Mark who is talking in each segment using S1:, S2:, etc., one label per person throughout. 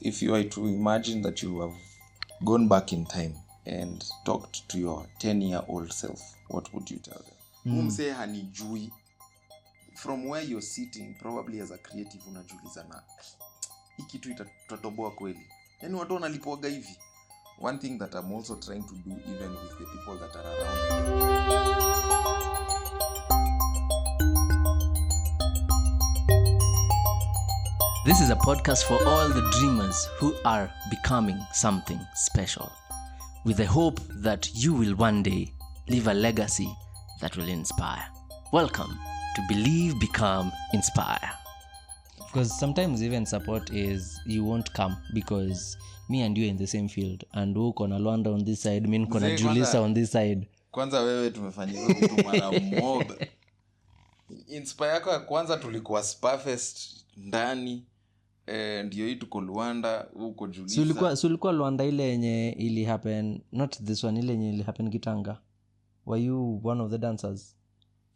S1: If you were to imagine that you have gone back in time and talked to your 10-year-old self, what would you tell them? Umse hanijui. From where you're sitting, probably as a creative, unajiuliza na hii kitu itatoboa kweli. Yaani watu wanalipoaga hivi. One thing that I'm also trying to do even with the people that are around me.
S2: This is a podcast for all the dreamers who are becoming something special, with the hope that you will one day leave a legacy that will inspire. Welcome to Believe, Become, Inspire. Because sometimes even support is you won't come because me and you are in the same field, and wewe uko na Luanda on this side, mimi niko na Julissa on this side.
S1: Kwanza wewe tumefanya hizo vitu mara mob. Inspire yako ya kwanza tulikuwa Sparfest ndani. Ndio hii tuko Luanda huko Julissa.
S2: So ulikuwa Luanda ile yenye ili happen, not this one, ile yenye ili happen Kitanga. Were you one of the dancers?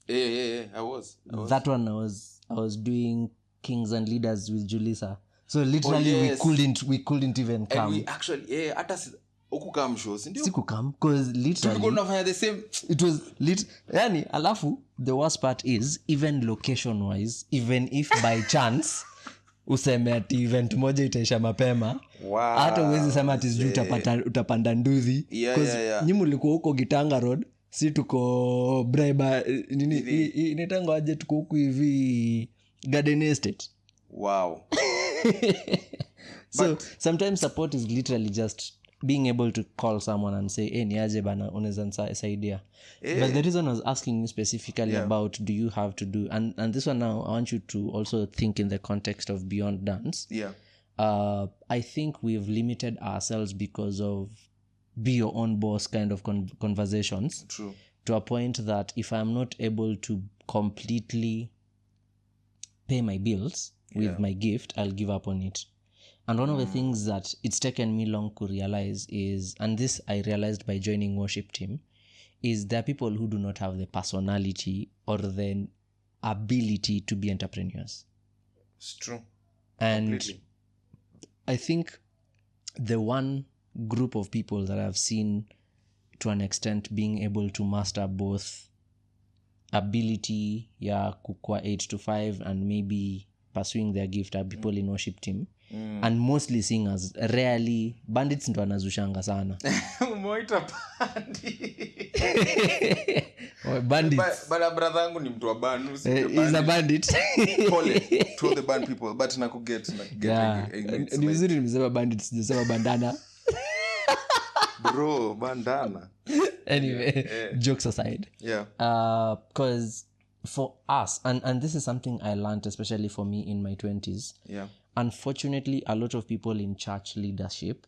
S1: I was.
S2: That one I was doing Kings and Leaders with Julissa. So literally we couldn't even come.
S1: And we actually hata ukukam shows ndio.
S2: Sikukam because literally
S1: tulikuwa tunafanya the same.
S2: It was yani alafu the worst part is even location wise, even if by chance useme ati event moja itaisha mapema, hata uwezi sema ati sijui utapanda nduthi because nyinyi mlikuwa huko Gitanga Road, si tuko Braiba nini inaitangwa aje, tuko huku hivi Garden Estate.
S1: Wow.
S2: So sometimes support is literally just being able to call someone and say, hey, niaje bana, unaweza nisaidia. But the reason I was asking you specifically about do you have to do, and this one now I want you to also think in the context of beyond dance. I think we've limited ourselves because of be your own boss kind of conversations.
S1: True. To
S2: a point that if I'm not able to completely pay my bills with my gift, I'll give up on it. And one of the things that it's taken me long to realize is, and this I realized by joining worship team, is there are people who do not have the personality or the ability to be entrepreneurs.
S1: It's true.
S2: And
S1: completely.
S2: I think the one group of people that I've seen to an extent being able to master both ability ya kukua 8 to 5 and maybe pursuing their gift are people in worship team. And mostly singers. Rarely bandits ndo wanazushanga sana.
S1: Umeita bandit.
S2: Bandits.
S1: Bala brother yangu ni mtu wa band.
S2: He's a bandit.
S1: Pole to the band people, but nakuget.
S2: Ni vizuri nimesema bandits, sijasema bandana.
S1: Bro, bandana.
S2: Anyway, jokes aside. Because for us, and this is something I learned especially for me in my 20s. Unfortunately, a lot of people in church leadership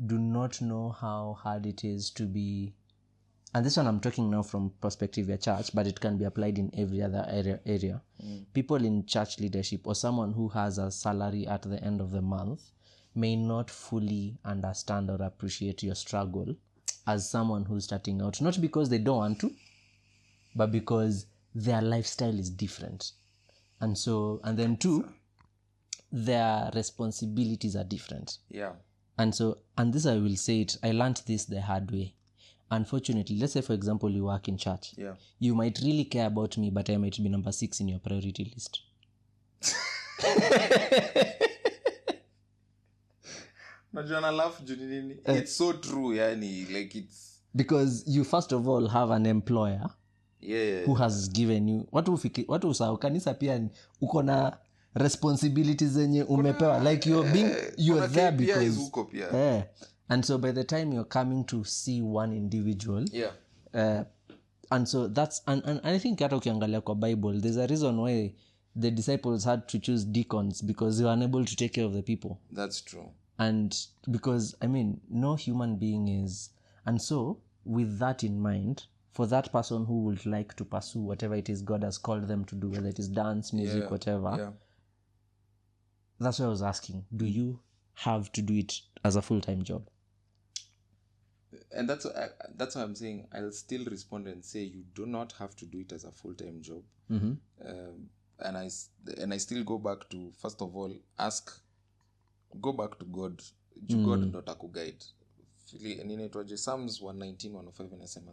S2: do not know how hard it is to be, and this one I'm talking now from perspective of church, but it can be applied in every other area. People in church leadership or someone who has a salary at the end of the month may not fully understand or appreciate your struggle as someone who's starting out, not because they don't want to, but because their lifestyle is different. And then two, their responsibilities are different. And this I will say it, I learned this the hard way. Unfortunately, let's say for example you work in church. You might really care about me, but I might be number 6 in your priority list.
S1: It's so true, yani, like it's
S2: because you first of all have an employer who has given you watu usahau kanisa pia uko na responsibilities zenye umepewa, like you're there because and so by the time you're coming to see one individual and so that's and I think hata ukiangalia kwa Bible there's a reason why the disciples had to choose deacons, because they were unable to take care of the people.
S1: That's true.
S2: And because I mean no human being is, and so with that in mind, for that person who would like to pursue whatever it is God has called them to do, whether it is dance, music, whatever, that's what I was asking. Do you have to do it as a full-time job?
S1: And that's what I'm saying. I'll still respond and say you do not have to do it as a full-time job. And I still go back to, first of all, ask go back to God. God ndo atakuguide. Ninaitwaje Psalms 119:105 inasema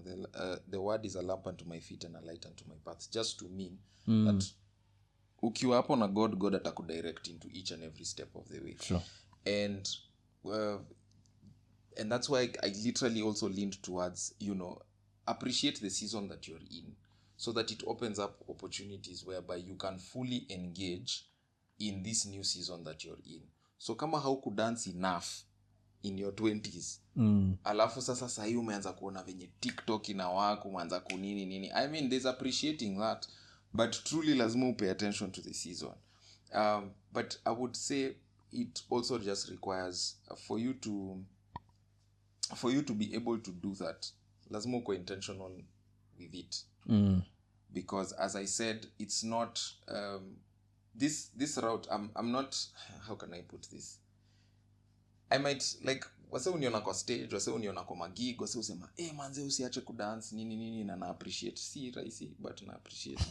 S1: the word is a lamp unto my feet and a light unto my path, just to mean that ukiwa hapo na God atakudirect into each and every step of the way.
S2: Sure.
S1: And that's why I literally also leaned towards, appreciate the season that you're in, so that it opens up opportunities whereby you can fully engage in this new season that you're in. So kama haukudance enough in your 20s, alafu sasa sahi umeanza kuona venye TikTok inawaka, umeanza kunini. I mean, there's appreciating that, but truly lazima pay attention to the season. But I would say it also just requires for you to be able to do that, lazima uko intentional with it. Because as I said, it's not this route. I'm not, how can I put this? I might like wase uniona kwa stage, wase uniona kwa magig, wase usema manze usiache kudance nini na appreciate. Si rahisi but na appreciate.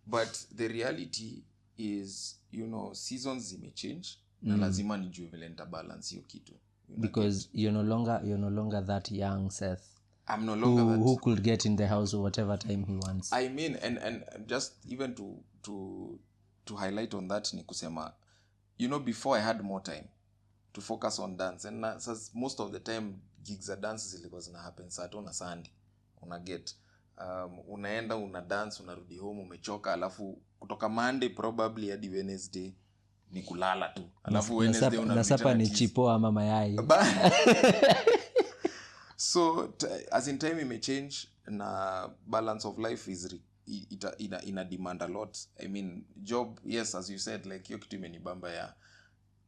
S1: But the reality is, seasons zimechange na lazima nijue vile nita balance hiyo kitu.
S2: Because you're no longer that young Seth.
S1: I'm no longer
S2: who could get in the house or whatever time he wants.
S1: I mean, and just even to highlight on that ni kusema, before I had more time to focus on dance, and most of the time gigs za dance zilikuwa zina happen Saturday na Sunday. Unaget unaenda una dance, unarudi home umechoka, alafu kutoka Monday probably hadi Wednesday ni kulala tu, alafu Wednesday
S2: unasapa ni chipo ama mayai.
S1: So as in time may change, na balance of life is ina demand a lot. I mean, job, yes, as you said, like hiyo kitu imenibamba ya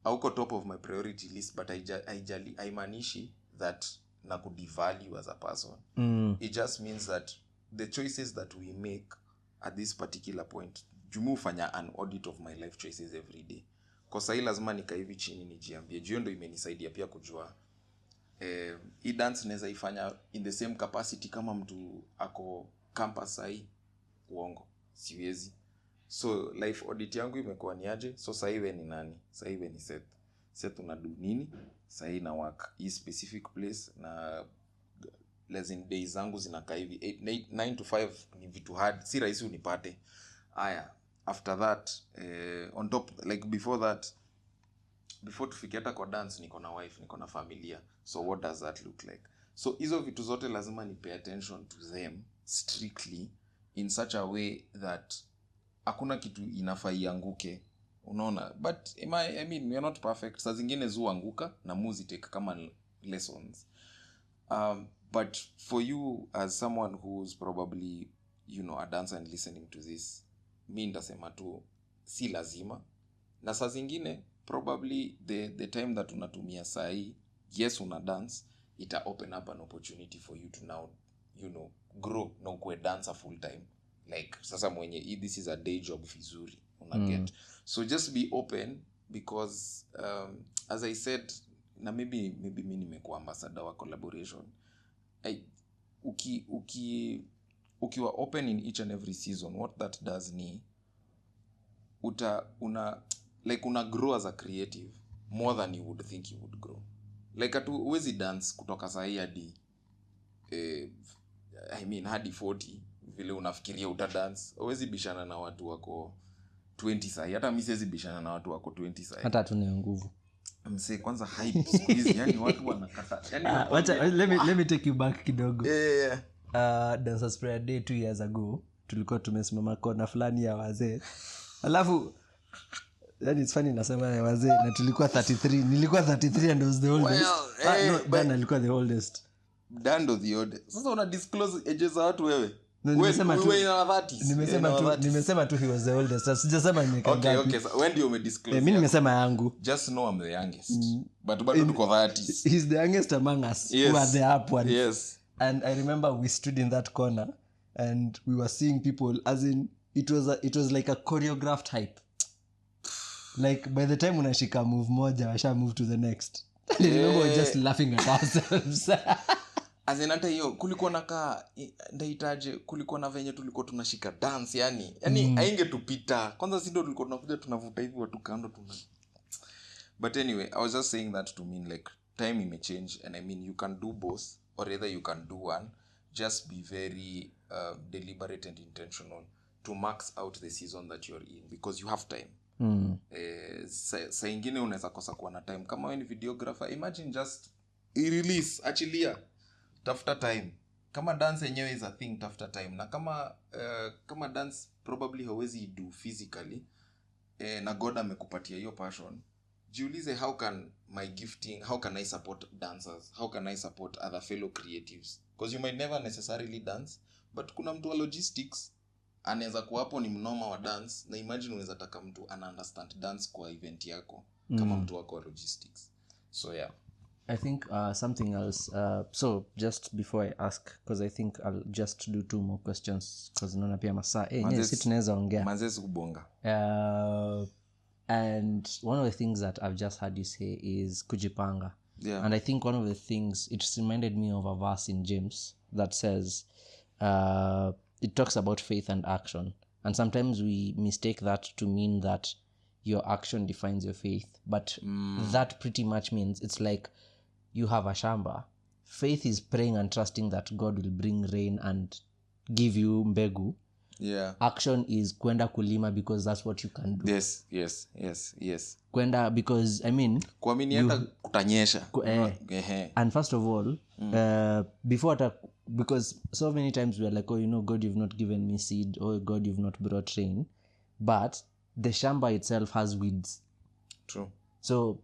S1: hauko top of my priority list, but I manishi that na kudevalue as a person. It just means that the choices that we make at this particular point, jumu fanya an audit of my life choices every day. Kwa sahi lazima nikaivi chini nijiambie, juu ndo imenisaidia pia kujua hii dance neza ifanya in the same capacity kama mtu ako campus sahi. Uongo, siwezi. So life audit yangu imekuwa ni aje? So sahi we ni nani? Sahi we ni Seth unadu nini? Sahi na work hii specific place, na lesson days zangu zinakaa hivi 9 to 5 ni vitu hard, si rahisi unipate. Aya, after that on top, like before tufikie hata kwa dance, niko na wife, niko na familia. So what does that look like? So hizo vitu zote lazima ni pay attention to them strictly in such a way that hakuna kitu inafaa ianguke, unaona. But I mean, we are not perfect. Saa zingine zuanguka na muzi take kama lessons. But for you as someone who's probably, a dancer and listening to this, mi ndasema tu si lazima. Na saa zingine probably the time that unatumia sahi, yes una dance, ita open up an opportunity for you to now, grow na ukue dancer full time. Like sasa mwenye this is a day job vizuri, unaget. So just be open, because as I said, na maybe mimi nimekuwa ambassador wa collaboration. Ukiwa open in each and every season, what that does ni una grow as a creative more than you would think you would grow. Like uwezi dance kutoka sahi hadi hadi 40 vile unafikiria utadance. Uwezi bishana na watu wako 20 sahi. Hata mimi siwezi bishana na watu wako 20 sahi.
S2: Hata tuna nguvu.
S1: Mse kwanza hype squeeze, yani watu wanakata.
S2: Let me take you back kidogo.
S1: Yeah.
S2: Dancers prayer day 2 years ago, tulikuwa tumesimama kona fulani ya wazee. Alafu it's funny nasema ya wazee, na tulikuwa 33. Nilikuwa 33 and I was the oldest. Dan alikuwa the oldest.
S1: Dando the oldest. Sasa una disclose ages za watu wewe.
S2: Nimesema tu
S1: ina 30s.
S2: Nimesema tu he was the oldest. Sijasema ni ngapi.
S1: Okay, so when do you disclose?
S2: Mimi nimesema yangu.
S1: Just know I'm the youngest. But bado tuko 30s.
S2: He's the youngest among us,
S1: yes,
S2: who are the up ones.
S1: Yes.
S2: And I remember we stood in that corner and we were seeing people, as in it was like a choreographed hype. Like by the time unashika move moja washa move to the next. I remember we were just laughing at ourselves.
S1: As in hata hiyo kulikuwa na ndaitaje, kulikuwa na venye tulikuwa tunashika dance, yani ainge tupita. Kwanza si ndio tulikuwa tunakuja tunavuta hivi watu kando But anyway, I was just saying that to mean like time may change, and I mean you can do both, or either you can do one. Just be very deliberate and intentional to max out the season that you're in, because you have time. Sa ingine unaweza kosa kuwa na time. Kama wewe ni videographer, imagine just release, achilia, tafuta time. Kama dance yenyewe is a thing, tafuta time. Na kama dance probably hauwezi do physically, na God amekupatia hiyo passion, jiulize, how can I support dancers? How can I support other fellow creatives? Because you might never necessarily dance, but kuna mtu wa logistics anaweza kuwa hapo ni mnoma wa dance, na imagine unaweza taka mtu ana understand dance kwa event yako kama mtu wako wa logistics. So yeah,
S2: I think something else, so just before I ask, because I think I'll just do 2 more questions, because naona pia masaa si tunaweza ongea
S1: manzezi kubonga.
S2: And one of the things that I've just heard you say is kujipanga.
S1: Yeah.
S2: And I think one of the things, it reminded me of a verse in James that says, it talks about faith and action. And sometimes we mistake that to mean that your action defines your faith. But that pretty much means it's like you have a shamba. Faith is praying and trusting that God will bring rain and give you mbegu.
S1: Yeah.
S2: Action is kwenda kulima because that's what you can do.
S1: Yes.
S2: Kwenda because, I mean,
S1: kuamini hata kutanyesha.
S2: And first of all, because so many times we are like, oh, God, you've not given me seed. Oh, God, you've not brought rain. But the shamba itself has weeds.
S1: True.
S2: So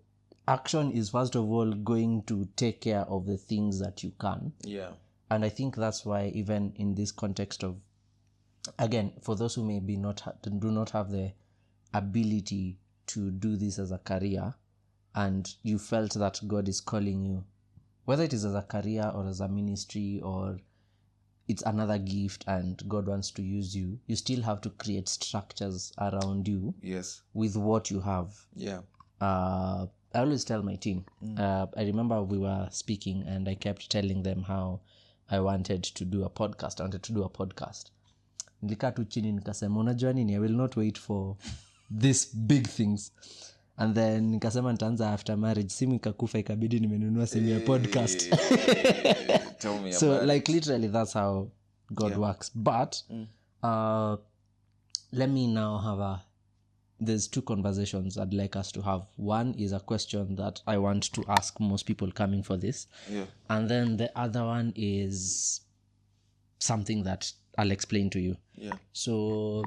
S2: action is first of all going to take care of the things that you can.
S1: Yeah.
S2: And I think that's why even in this context of, again, for those who maybe do not have the ability to do this as a career, and you felt that God is calling you, whether it is as a career or as a ministry or it's another gift and God wants to use you, you still have to create structures around you.
S1: Yes.
S2: With what you have.
S1: Yeah.
S2: I always tell my team, I remember we were speaking and I kept telling them how I wanted to do a podcast. Nilikaa tu chini nikasema, unajua nini, I will not wait for these big things. And then nikasema nitaanza after marriage. Simu ikakufa, ikabidi nimenunua simu ya podcast.
S1: Tell me
S2: so
S1: about
S2: like literally that's how God works. But let me now there's 2 conversations I'd like us to have. One is a question that I want to ask most people coming for this.
S1: Yeah.
S2: And then the other one is something that I'll explain to you.
S1: Yeah.
S2: So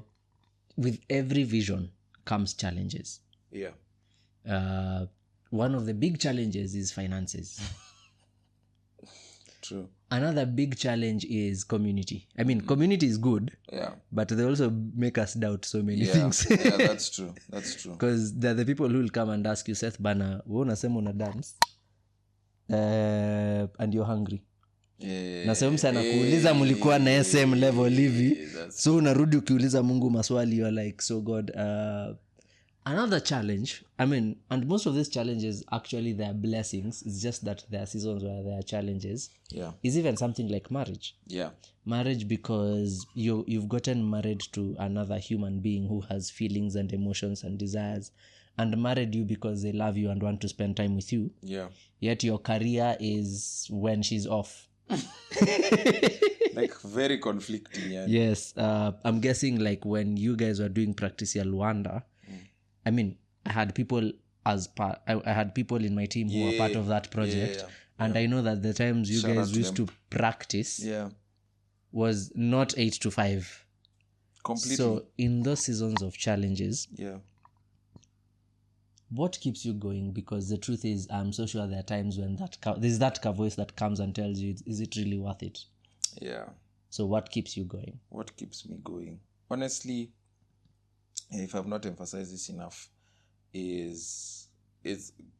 S2: with every vision comes challenges.
S1: Yeah.
S2: One of the big challenges is finances.
S1: True.
S2: Another big challenge is community. I mean, community is good.
S1: Yeah.
S2: But they also make us doubt so many things.
S1: Yeah, that's true.
S2: Because they're the people who will come and ask you, Seth Bana, wewe unasema una dance and you're hungry. Na sehemu sana kuuliza mlikuwa na SM level hivi. So unarudi ukiuliza Mungu maswali, you're like, so God, another challenge, I mean, and most of these challenges actually they're blessings. It's just that there are seasons where there are challenges.
S1: Yeah.
S2: Is even something like marriage.
S1: Yeah.
S2: Marriage, because you've gotten married to another human being who has feelings and emotions and desires, and married you because they love you and want to spend time with you.
S1: Yeah.
S2: Yet your career is when she's off.
S1: Like very conflicting. Yeah.
S2: Yes. I'm guessing like when you guys were doing Practice Ya Luanda, I mean, I had people in my team who were part of that project. And I know that the times you guys used to practice was not 8 to 5.
S1: Completely.
S2: So in those seasons of challenges, what keeps you going? Because the truth is, I'm so sure there are times when there's that voice that comes and tells you, is it really worth it?
S1: Yeah.
S2: So what keeps you going?
S1: What keeps me going? Honestly, if I've not emphasized this enough, is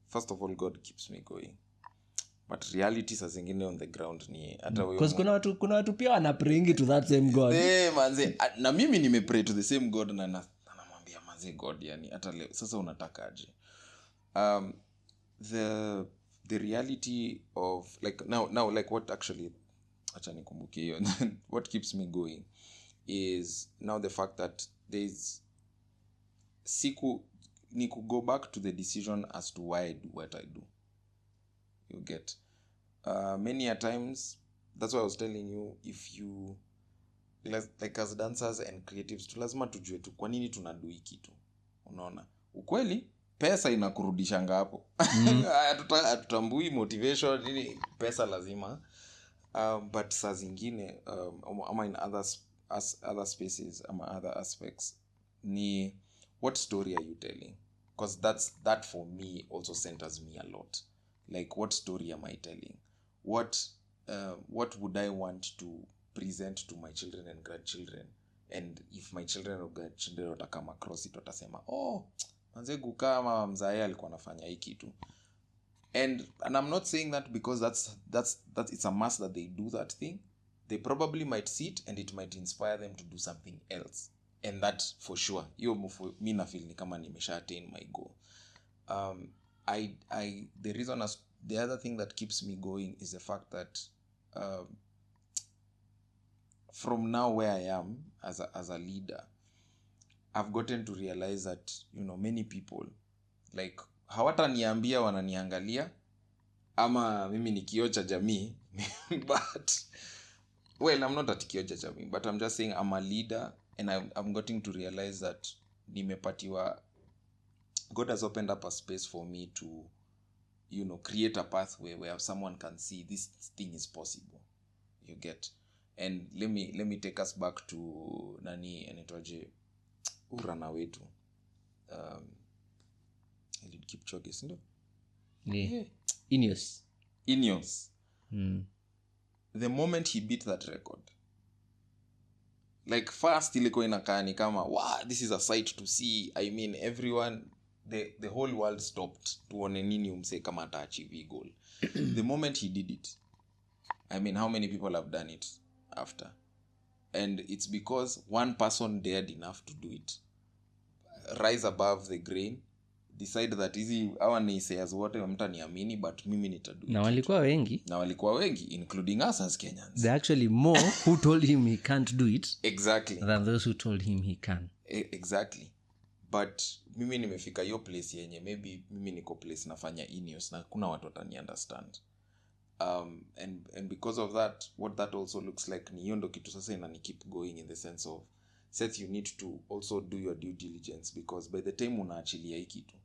S1: first of all, God keeps me going. But reality saa zingine on the ground ni hata wewe.
S2: Because kuna watu pia wana praying to that same God.
S1: Manze, na mimi nimepray to the same God na namwambia manze, God, yani hata leo sasa unatakaje? The reality of like now like what actually acha nikumbuke hiyo. What keeps me going is now the fact that there's siku ni go back to the decision as to why I do what I do. You get many a times, that's why I was telling you, if you like as dancers and creatives tu lazima tujue tu kwa nini tunadu hii kitu. Unaona ukweli pesa inakurudishanga hapo. Hatutambui motivation nini, pesa lazima. But saa zingine ama in other spaces ama other aspects ni what story are you telling, because that for me also centers me a lot. Like what story am I telling, what would I want to present to my children and grandchildren, and if my children or grandchildren watakama across it watasema manze kama mzae alikuwa anafanya hii kitu. And I'm not saying that because that's it's a must that they do that thing. They probably might see it and it might inspire them to do something else, and that for sure mi na feel ni kama nimesha attain my goal. The reason the other thing that keeps me going is the fact that from now where I am as a leader, I've gotten to realize that many people like hawataniambia wananiangalia ama mimi ni kioo cha jamii but well, I'm not a kioo cha jamii, but I'm just saying I'm a leader, and I'm getting to realize that nimepatiwa, God has opened up a space for me to create a pathway where someone can see this thing is possible. You get. And let me take us back to nani anitwaje urana wetu Eliud Kipchoge, sindo?
S2: Yeah. Ineos.
S1: The moment he beat that record, like first ilikuwa inakaa ni kama wow, this is a sight to see. I mean everyone, the whole world stopped tuone nini umse kama ata achieve goal. The moment he did it, I mean how many people have done it after? And it's because one person dared enough to do it, rise above the grain, decide that hizi hawa ni sayers wote mtaniamini but mimi nitadu.
S2: Na walikuwa wengi
S1: including us as Kenyans.
S2: There actually more who told him he can't do it
S1: exactly
S2: than those who told him he can.
S1: Exactly. But mimi nimefika hiyo place yenye maybe mimi niko place nafanya Ineos na kuna watu watani understand. And because of that, what that also looks like ni hiyo ndo kitu sasa inani keep going, in the sense of Seth, you need to also do your due diligence, because by the time unaachilia hii kitu,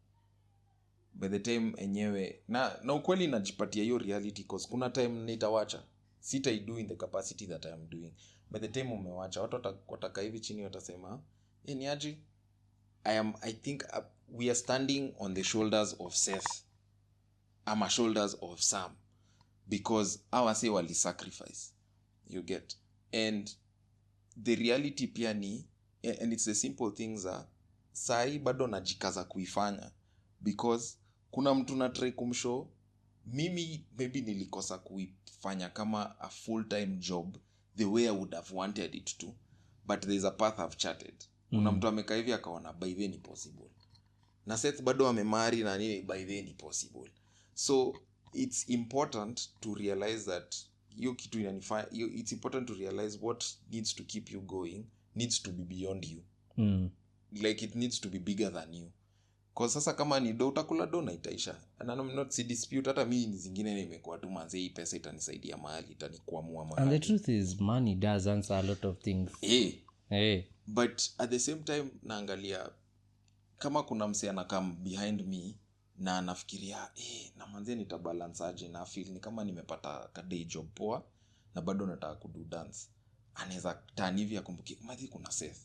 S1: by the time enyewe na ukweli najipatia hiyo reality, because kuna time nitawacha, sitaido in the capacity that I am doing. By the time umewacha, watu wataka hivi chini watasema ni aje, I think we are standing on the shoulders of Seth ama shoulders of Sam, because our say wali sacrifice. You get. And the reality pia ni, and it's the simple things sai bado najikaza kuifanya, because kuna mtu na try kumshow mimi maybe nilikosa kuifanya kama a full-time job the way I would have wanted it to, but there's a path I've charted. Kuna mtu amekaa hivi akaona by then ni possible, na Seth bado amemari na nini, by then ni possible. So it's important to realize that it's important to realize what needs to keep you going needs to be beyond you. Like it needs to be bigger than you, because sasa kama ni do utakula do na itaisha. And I'm not si dispute, hata mimi zingine nimekuwa tu manze hii pesa itanisaidia mahali, itanikwamua mahali.
S2: And the truth is money does answer a lot of things.
S1: But at the same time naangalia kama kuna mse anakam behind me na nafikiria na manze nitabalance aje, na feel ni kama nimepata ka day job poa na bado nataka kudu dance, anaweza turn hivi akumbuke mazi kuna Seth.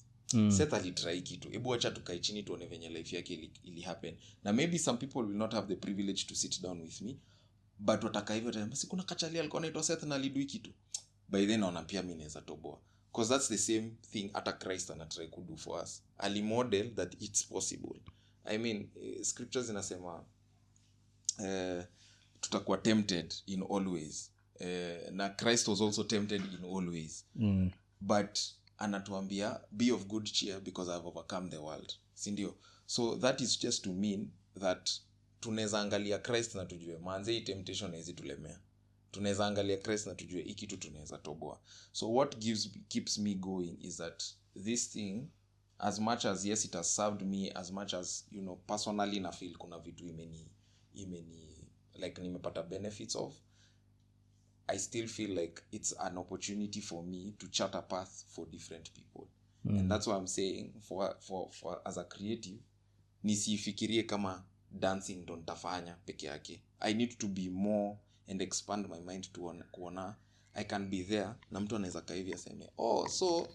S1: Seth alitry kitu, hebu acha tukae chini tuone venye life yake ili happen. Na maybe some people will not have the privilege to sit down with me, but wataka hivyo basi kuna kachali alikuwa anaitwa Seth na alidui kitu, by then naona pia mimi naweza toboa, because that's the same thing ata Christ anatry kudo for us. Ali model that it's possible. I mean scriptures inasema tutakuwa tempted in all ways, na Christ was also tempted in all ways. But anatuambia be of good cheer because I've overcome the world, sindio? So that is just to mean that tunaweza angalia Christ na tujue manze hii temptation hizi tulemea, tunaweza angalia Christ na tujue hiki tu tunaweza toboa. So what keeps me going is that this thing as much as yes it has served me, as much as personally na feel kuna vitu imeni like nimepata benefits of, I still feel like it's an opportunity for me to chart a path for different people. And that's why I'm saying for as a creative nisifikirie kama dancing ndo nitafanya peke yake. I need to be more and expand my mind to kuona I can be there na mtu anaweza kaa hivi aseme so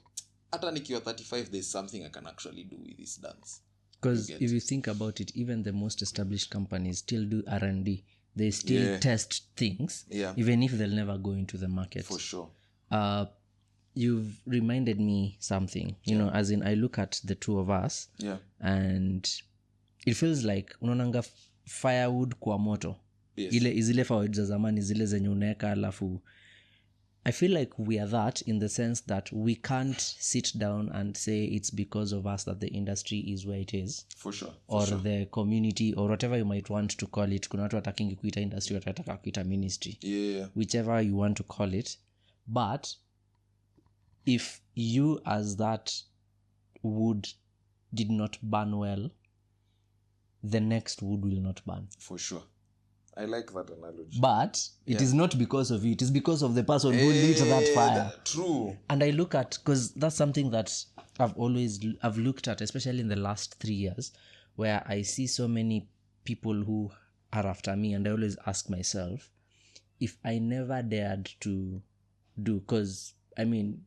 S1: hata nikiwa 35 there's something I can actually do with this dance.
S2: Because if you think about it, even the most established companies still do R&D. They still test things, even if they'll never go into the market.
S1: For sure.
S2: You've reminded me something, you know, as in I look at the two of us, and it feels like unaonanga firewood kwa moto.
S1: Yes.
S2: Zile firewood za zamani zile zenye unaweka alafu I feel like we are that in the sense that we can't sit down and say it's because of us that the industry is where it is.
S1: For sure.
S2: Or the community or whatever you might want to call it. Kuna watu watakingi kuita industry, watu wataka kuita ministry.
S1: Yeah.
S2: Whichever you want to call it. But if you as that wood did not burn well, the next wood will not burn.
S1: For sure. I like that analogy.
S2: But it is not because of you. It is because of the person who lit that fire.
S1: True.
S2: And I look at, because that's something that I've looked at, especially in the last 3 years, where I see so many people who are after me, and I always ask myself, if I never dared to do, because, I mean,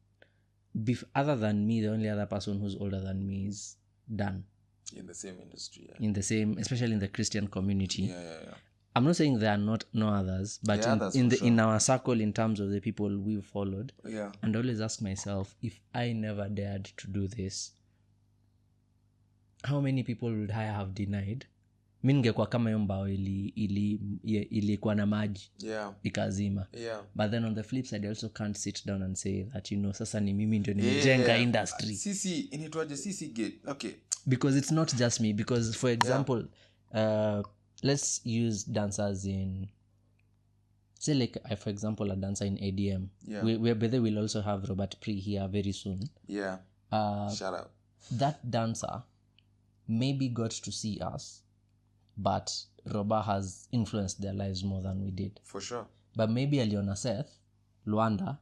S2: other than me, the only other person who's older than me is Dan.
S1: In the same industry, yeah.
S2: In the same, especially in the Christian community.
S1: Yeah.
S2: I'm not saying there are no others, but in our circle, in terms of the people we've followed, and I always ask myself, if I never dared to do this, how many people would I have denied? Mi ningekuwa kama hiyo mbao ilikuwa na maji ikazima. But then on the flip side, I also can't sit down and say that, sasa ni mimi ndio nimejenga industry.
S1: Sisi inaitwaje sisi okay.
S2: Because it's not just me. Because for example, let's use dancers in, say like for example a dancer in ADM. We will also have Robert Pre here very soon. Shout out. That dancer maybe got to see us, but Roba has influenced their lives more than we did.
S1: For sure.
S2: But maybe aliona Seth Luanda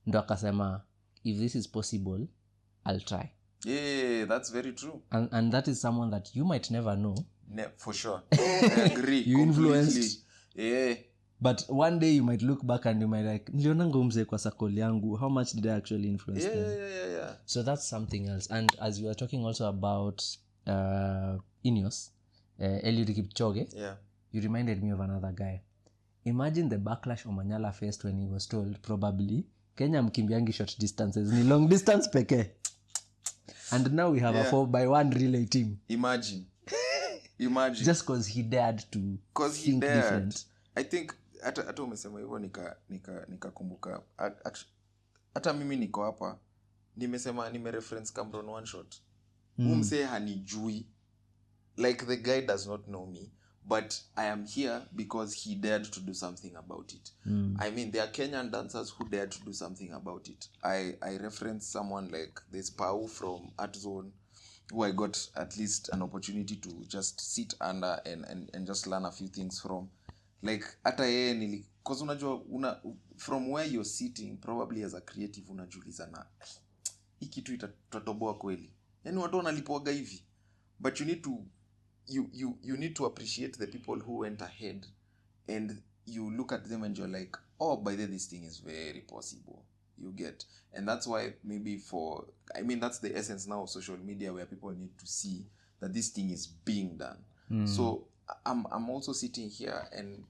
S2: ndo akasema, if this is possible, I'll try.
S1: Yeah, that's very true.
S2: And that is someone that you might never know.
S1: For sure. I agree.
S2: You influenced.
S1: Yeah.
S2: But one day you might look back and you might like, niliona ngomze kwa sakoli yangu. How much did I actually influence them?
S1: Yeah.
S2: So that's something else. And as you were talking also about Ineos, Eliud Kipchoge, you reminded me of another guy. Imagine the backlash Omanyala faced when he was told, probably, Kenya mkimbiangi short distances, ni long distance peke. And now we have a 4x1 relay team.
S1: Imagine.
S2: Just because he dared to think different.
S1: I think hata umesema hivyo nikakumbuka hata mimi niko hapa nimereference Cameron One Shot. Umse hanijui, like the guy does not know me, but I am here because he dared to do something about it. I mean, there are Kenyan dancers who dared to do something about it. I reference someone like this Pau from Art Zone, who I got at least an opportunity to just sit under and just learn a few things from. Like hata yeye because unajua from where you're sitting probably as a creative unajiuliza na hii kitu itatoboa kweli. Yaani watu wanalipoaga hivi. But you need to appreciate the people who went ahead, and you look at them and you're like, oh, by the way, this thing is very possible. You get. And that's why maybe that's the essence now of social media, where people need to see that this thing is being done. So I'm also sitting here, and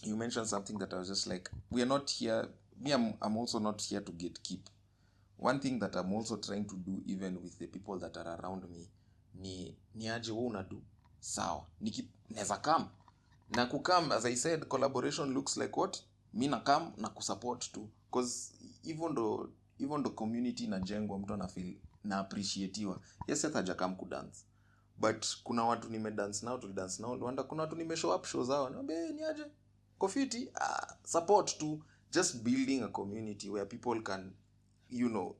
S1: you mentioned something that I was just like, we are not here. I'm also not here to gatekeep. One thing that I'm also trying to do, even with the people that are around me, ni aje wewe unadu sawa, neza come na kukam. As I said, collaboration looks like what mi na come na kusupport tu, because even though community inajengwa, mtu anafeel na appreciatiwa. Yes, hata hajakam ku dance, but kuna watu dance now Luanda, kuna watu show up show zao, niambie ni aje kofiti, support tu, just building a community where people can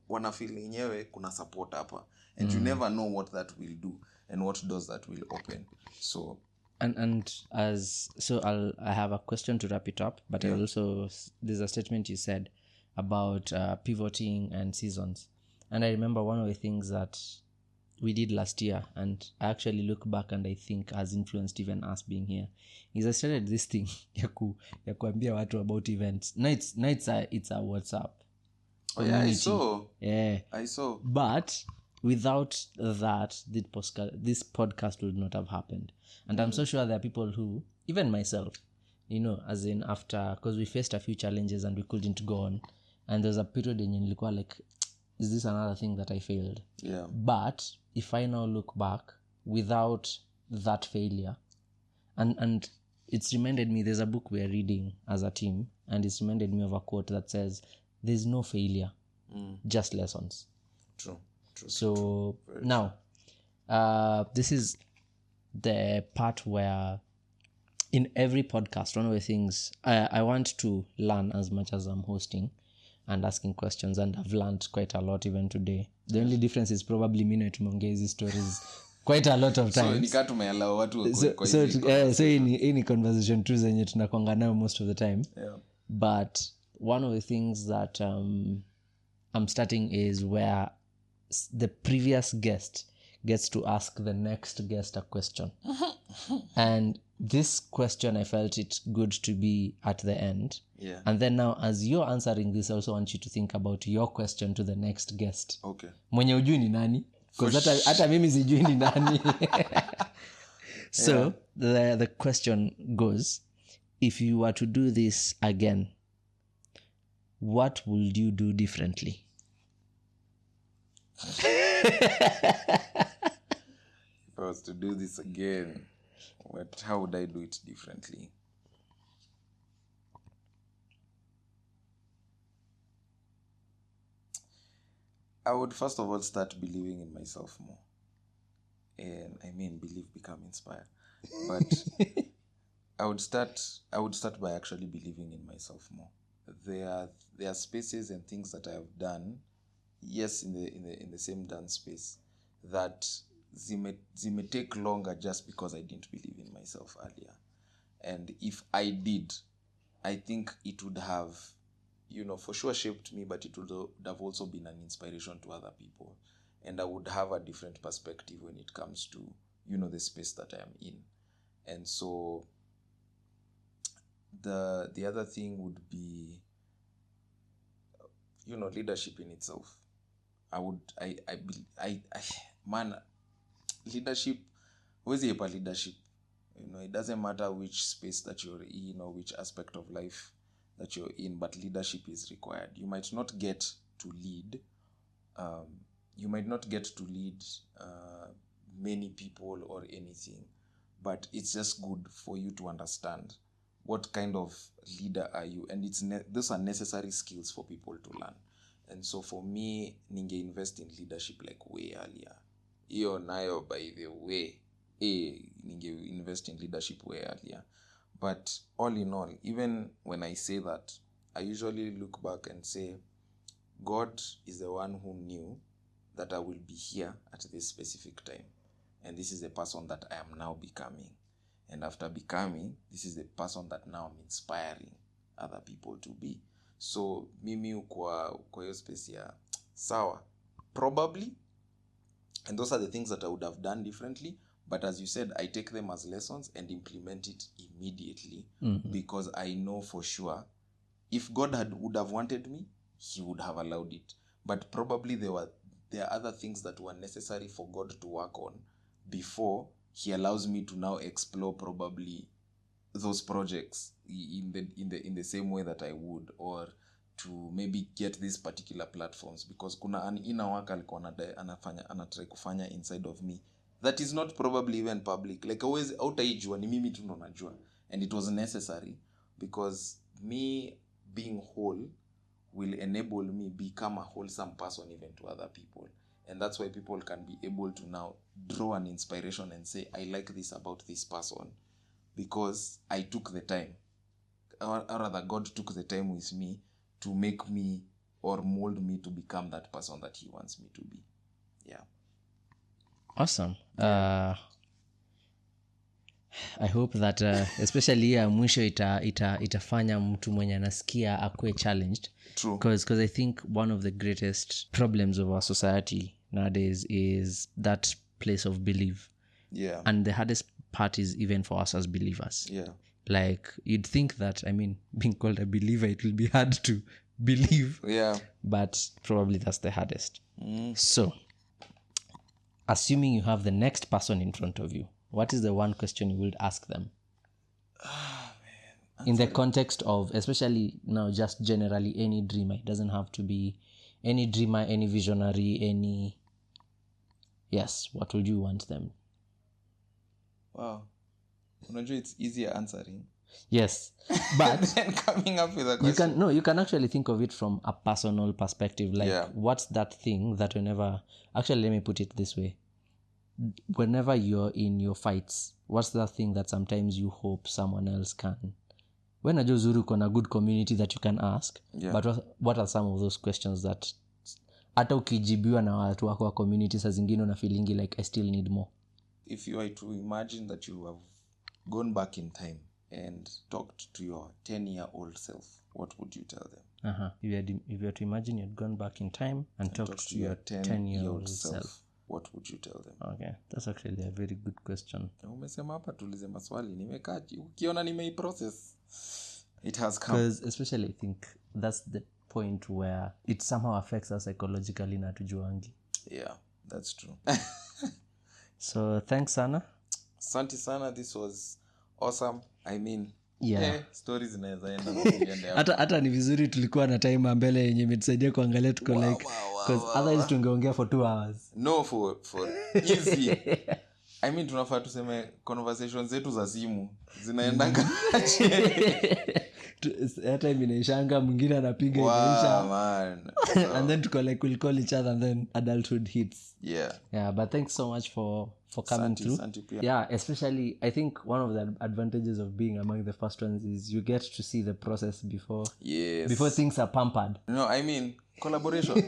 S1: wanafeel yenyewe kuna support hapa. and you never know what that will do and what doors that will open. So
S2: I have a question to wrap it up, but there's a statement you said about pivoting and seasons, and I remember one of the things that we did last year, and I actually look back and I think has influenced even us being here, is I started this thing ya kuambia watu about events. It's a WhatsApp.
S1: Oh yeah, I saw.
S2: Yeah,
S1: I saw.
S2: But without that, this podcast would not have happened. And I'm so sure there are people who, even myself, as in after, because we faced a few challenges and we couldn't go on, and there's a period in nilikuwa like, is this another thing that I failed?
S1: Yeah.
S2: But if I now look back without that failure, and it's reminded me, there's a book we're reading as a team, and it's reminded me of a quote that says, there's no failure, just lessons.
S1: True.
S2: So now, this is the part where in every podcast, one of the things I want to learn as much as I'm hosting and asking questions, and I've learned quite a lot even today. The only difference is probably me na tumeongea hizi stories quite a lot of times.
S1: So nika tumeallow watu
S2: so hii ni conversation tu zenye tunakwanga nayo most of the time.
S1: Yeah.
S2: But one of the things that I'm starting is where the previous guest gets to ask the next guest a question. And this question, I felt it good to be at the end.
S1: Yeah.
S2: And then now, as you're answering this, I also want you to think about your question to the next guest.
S1: Okay.
S2: Mwenye ujui ni nani? Because hata mimi sijui ni nani. So, the question goes, if you were to do this again, what would you do differently?
S1: If I was to do this again, how would I do it differently? I would first of all start believing in myself more. And I mean, believe, become, inspire. But I would start by actually believing in myself more. There are spaces and things that I have done, yes, in the same dance space, that they may take longer just because I didn't believe in myself earlier. And if I did, I think it would have, for sure shaped me, but it would have also been an inspiration to other people. And I would have a different perspective when it comes to, the space that I am in. And so the other thing would be, leadership in itself. Leadership, where's the leadership? It doesn't matter which space that you're in or which aspect of life that you're in, but leadership is required. You might not get to lead. Many people or anything, but it's just good for you to understand what kind of leader are you, and those are necessary skills for people to learn. And so for me, ninge invest in leadership like way earlier. Iyo nayo, by the way, ninge invest in leadership way earlier. But all in all, even when I say that, I usually look back and say, God is the one who knew that I will be here at this specific time. And this is the person that I am now becoming. And after becoming, this is the person that now I'm inspiring other people to be. So, mimi kwa hiyo space ya sawa, probably. And those are the things that I would have done differently. But as you said, I take them as lessons and implement it immediately. Mm-hmm. Because I know for sure, if God would have wanted me, he would have allowed it. But probably there are other things that were necessary for God to work on before he allows me to now explore probably those projects in the same way that I would, or to maybe get these particular platforms, because kuna an inner work alikuwa anatry kufanya inside of me that is not probably even public. Like always outaijua ni mimi tu ndo najua, and it was necessary because me being whole will enable me become a wholesome person even to other people. And that's why people can be able to now draw an inspiration and say, I like this about this person because I took the time, or rather God took the time with me to make me or mold me to become that person that he wants me to be. Yeah.
S2: Awesome. I hope that especially ya mwisho itafanya mtu mwenye anasikia akue challenged.
S1: True.
S2: Because I think one of the greatest problems of our society nowadays is that place of belief.
S1: Yeah.
S2: And the hardest part is even for us as believers.
S1: Yeah.
S2: Like, you'd think that, I mean, being called a believer, it will be hard to believe.
S1: Yeah.
S2: But probably that's the hardest. So, assuming you have the next person in front of you, what is the one question you would ask them? In the context of, especially now, just generally any dreamer. It doesn't have to be any dreamer, any visionary, any... Yes, what would you want them?
S1: Wow. Unajua, it's easier answering.
S2: Yes, but
S1: than coming up with a question.
S2: You can actually think of it from a personal perspective. Like, what's that thing that whenever... Actually, let me put it this way. Whenever you're in your fights, what's that thing that sometimes you hope someone else can? When najua uzuri uko na good community that you can ask, but what are some of those questions that hata ukijibiwa na watu wako wa community saa zingine una feelingi like I still need more?
S1: If you are to imagine that you have gone back in time and talked to your 10-year-old self, what would you tell them?
S2: If you were to imagine you'd gone back in time and talked to your 10-year-old self,
S1: what would you tell them?
S2: Okay, that's actually a very good question.
S1: Umesema hapa tulize maswali, nimekaa ukiona nimeiprocess. It has come.
S2: Because especially I think that's the point where it somehow affects us psychologically na tujuangi.
S1: Yeah, that's true.
S2: So thanks sana.
S1: Asante sana, this was awesome. I mean, stories zinaweza enda.
S2: Hata ni vizuri tulikuwa na time mbele yenye imetusaidia kuangalia tuko like because otherwise tungeongea for 2 hours.
S1: No, for easy. I mean, tunafaa tuseme conversations zetu za simu zinaendanga
S2: hata inaishanga mwingine anapiga inaisha.
S1: Man.
S2: And then tuko like we'll call each other and then adulthood hits.
S1: Yeah,
S2: but thanks so much for coming through. Especially I think one of the advantages of being among the first ones is you get to see the process before things are pampered.
S1: No, I mean collaboration.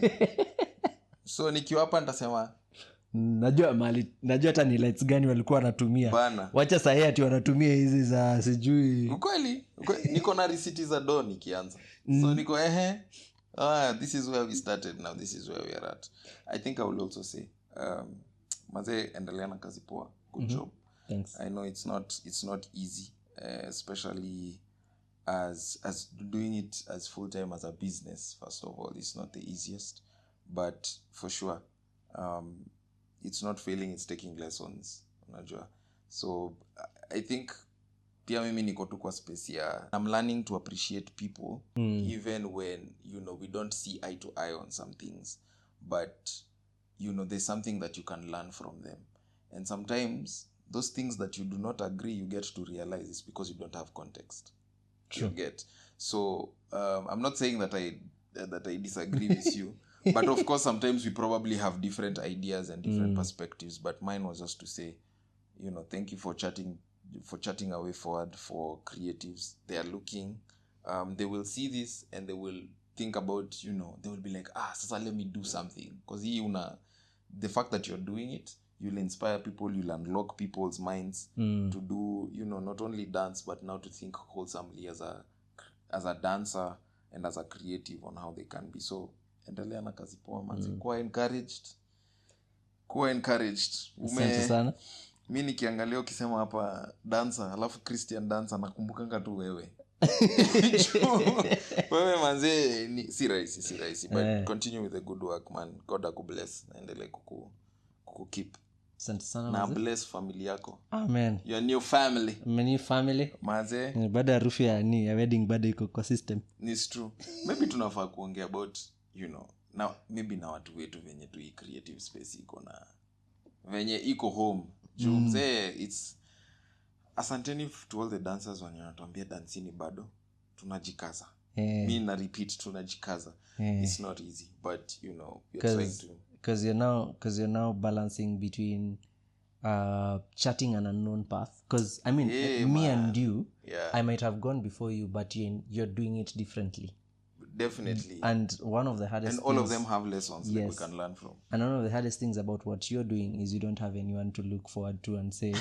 S1: So nikiwa hapa nitasema
S2: najua hata ni lights gani walikuwa wanatumia. Wacha sahi ati wanatumia hizi za sijui.
S1: Ukweli niko na receipt za don nikianza. So niko this is where we started, now this is where we are at. I think I will also say maze endelea na kazi poa. Good job.
S2: Thanks.
S1: I know it's not easy, especially as doing it as full time as a business. First of all, it's not the easiest, but for sure it's not failing, it's taking lessons, unajua. So I think pia mimi niko tu kwa space ya I'm learning to appreciate people even when we don't see eye to eye on some things, but there's something that you can learn from them. And sometimes those things that you do not agree, you get to realize it's because you don't have context.
S2: Sure.
S1: You get. So I'm not saying that I disagree with you. But of course, sometimes we probably have different ideas and different perspectives. But mine was just to say, thank you for chatting a way forward for creatives. They are looking, they will see this and they will think about, they will be like, sasa let me do something. Because the fact that you're doing it, you'll inspire people, you'll unlock people's minds to do, not only dance, but now to think wholesomely as a dancer and as a creative on how they can be. So, endelea na kazi poa manzi. Kuwa encouraged.
S2: Asante sana.
S1: Mimi nikiangalia ukisema hapa dancer, alafu Christian dancer, nakumbukanga tu wewe. Wewe manzi si rahisi. But continue with the good work, man. God akubless. Naendelee kukeep.
S2: Asante sana
S1: na bless family yako.
S2: Amen.
S1: Your new family.
S2: My new family.
S1: Maze.
S2: Baada harufu ya wedding bado iko kwa system.
S1: It's true. Maybe tunafaa kuongea about, now maybe na watu wetu venye tu creative space iko na venye iko home. Mzee, it's asanteni to all the dancers wanatuambia dancini bado tunajikaza. Mimi na repeat tunajikaza. It's not easy, but we're trying to,
S2: because you're now balancing between charting an unknown path. Because I mean, me and you, I might have gone before you, but you're doing it differently.
S1: definitely.
S2: And one of the hardest
S1: and all of them have lessons that we can learn from.
S2: And one of the hardest things about what you're doing is you don't have anyone to look forward to and say,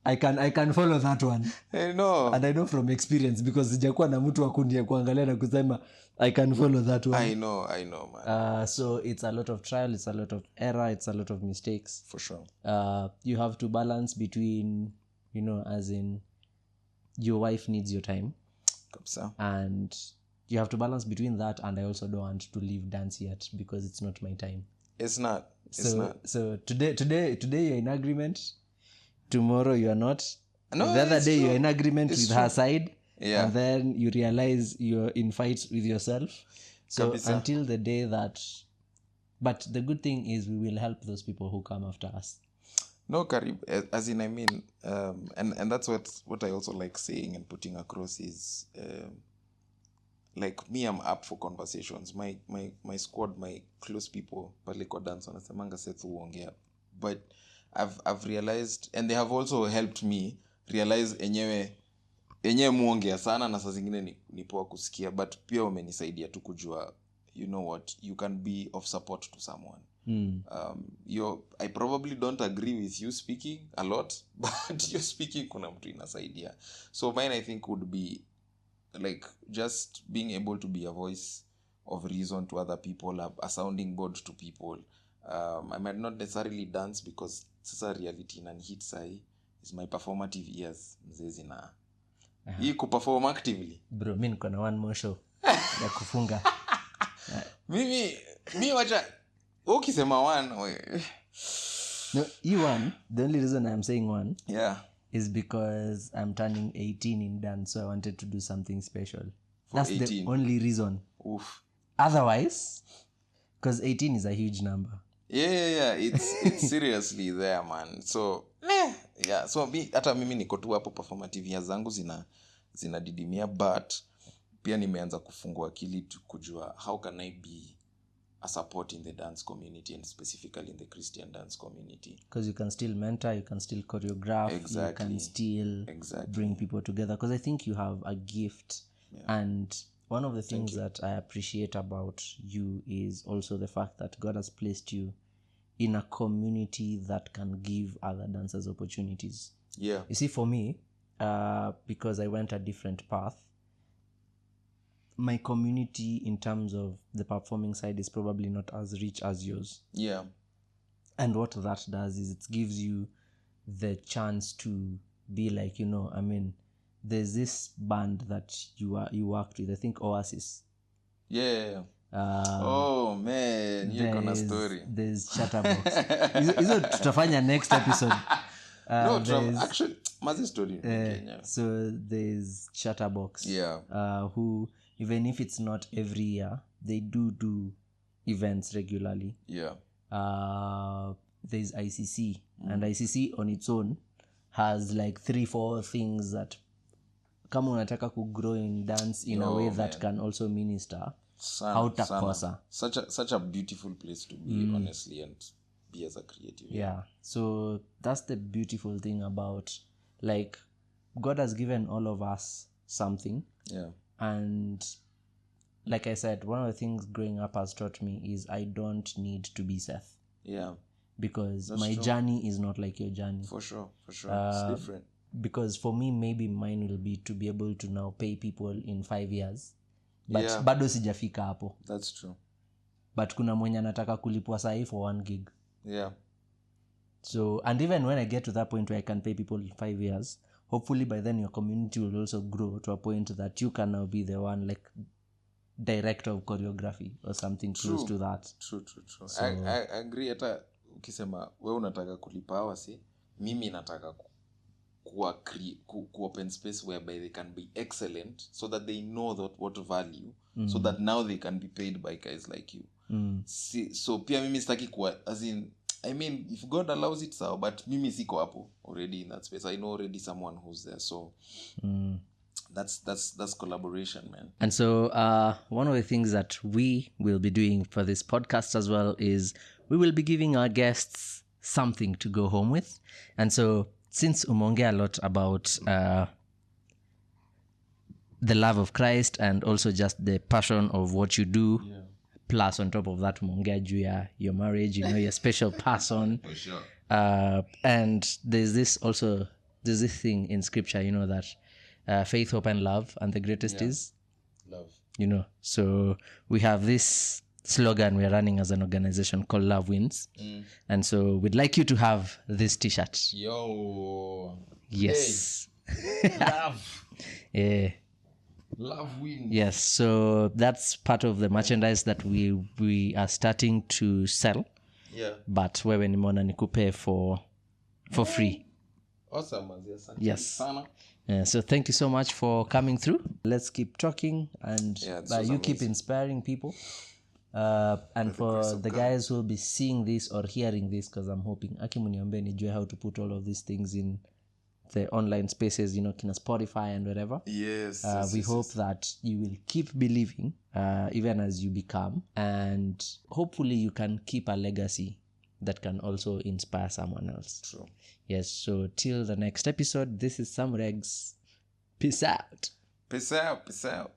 S2: I can follow that one.
S1: I know.
S2: And I know from experience, because sijakuwa na mtu wa kuangalia na kusema I can follow that one.
S1: I know, man.
S2: So it's a lot of trial, it's a lot of error, it's a lot of mistakes.
S1: For sure.
S2: You have to balance between, as in your wife needs your time. And you have to balance between that, and I also don't want to leave dance yet because it's not my time.
S1: It's not.
S2: So today you're in agreement. Tomorrow you are not.
S1: No,
S2: the other day
S1: true.
S2: you're in agreement with her side.
S1: Yeah.
S2: And then you realize you're in fights with yourself. So until the day that... But the good thing is we will help those people who come after us.
S1: No, Karib, as in, I mean, and that's what I also like saying and putting across is, like me, I'm up for conversations. My squad, my close people, pale kwa dance wanasemanga Seth uongea. But I've realized, and they have also helped me realize enyewe muongea sana na saa zingine ni poa kusikia, but pia wamenisaidia tu kujua, you know what, you can be of support to someone. I probably don't agree with you speaking a lot, but your speaking kuna mtu inasaidia. So mine, I think, would be like just being able to be a voice of reason to other people, a sounding board to people. I might not necessarily dance because sasa reality na hit sai is my performative ears mzezi na hii kuperform actively.
S2: Bro, mimi niko na one more show ya kufunga.
S1: mimi wacha ukisema one
S2: no, you one, the only reason I'm saying one is because I'm turning 18 in dance, so I wanted to do something special. That's 18. The only reason.
S1: Oof.
S2: Otherwise, because 18 is a huge number.
S1: Yeah. It's seriously there, man. So so hata mimi niko tu hapo performative ya zangu zinadidimia, but pia nimeanza kufungua akili kujua how can I be a support in the dance community, and specifically in the Christian dance community.
S2: Because you can still mentor, you can still choreograph, you can still bring people together. Because I think you have a gift. And one of the things that I appreciate about you is also the fact that God has placed you in a community that can give other dancers opportunities.
S1: Yeah.
S2: You see, for me, because I went a different path, my community in terms of the performing side is probably not as rich as yours.
S1: Yeah.
S2: And what that does is it gives you the chance to be like, there's this band that you worked with, I think Oasis.
S1: Yeah. Oh man, you're gonna story.
S2: There's Chatterbox. Hizo tutafanya next episode.
S1: Actually, mazi story.
S2: So there's Chatterbox.
S1: Yeah.
S2: Who, even if it's not every year, they do events regularly.
S1: Yeah.
S2: There's ICC, and ICC on its own has like 3-4 things that kama unataka ku grow in dance in a way that can also minister. Hautakosa.
S1: Such a beautiful place to be, honestly, and be as a creative.
S2: Yeah. So that's the beautiful thing about, like, God has given all of us something.
S1: Yeah.
S2: And like I said, one of the things growing up has taught me is I don't need to be Seth.
S1: Yeah.
S2: Because my journey is not like your journey.
S1: For sure. It's different.
S2: Because for me, maybe mine will be to be able to now pay people in 5 years. But bado sijafika hapo.
S1: That's true.
S2: But kuna mwenye anataka kulipwa sahi for 1 gig.
S1: Yeah.
S2: So, and even when I get to that point where I can pay people in 5 years, hopefully by then your community will also grow to a point that you can now be the one, like, director of choreography or something close to that.
S1: True. So, I agree. Hata ukisema wewe unataka kulipa wasi, mimi nataka ku open space whereby they can be excellent, so that they know that what value, so that now they can be paid by guys like you. So pia mimi sitaki kuwa, as in, I mean, if God allows it, so, but mimi siko hapo already in that space. I know already someone who's there, so that's collaboration, man.
S2: And so one of the things that we will be doing for this podcast as well is we will be giving our guests something to go home with. And so since umeongea a lot about the love of Christ and also just the passion of what you do. Yeah. Plus, on top of that, umeongea juu ya your marriage, your special person.
S1: For sure.
S2: And there's this thing in scripture, that faith, hope, and love, and the greatest is
S1: love.
S2: So we have this slogan we're running as an organization called Love Wins. And so we'd like you to have this t-shirt.
S1: Yo.
S2: Yes.
S1: Hey. Love.
S2: Yeah.
S1: Love wins.
S2: Yes, so that's part of the merchandise that we are starting to sell.
S1: Yeah.
S2: But wewe nimeona nikupe for free.
S1: Awesome.
S2: Yes. So thank you so much for coming through. Let's keep talking and you keep inspiring people. And for the guys who will be seeing this or hearing this, because I'm hoping Akimuniombe nijue how to put all of these things in the online spaces, kina Spotify and wherever.
S1: Yes.
S2: We hope that you will keep believing even as you become, and hopefully you can keep a legacy that can also inspire someone else.
S1: True.
S2: Yes, so till the next episode, this is Samuregz. Peace out.
S1: Peace out.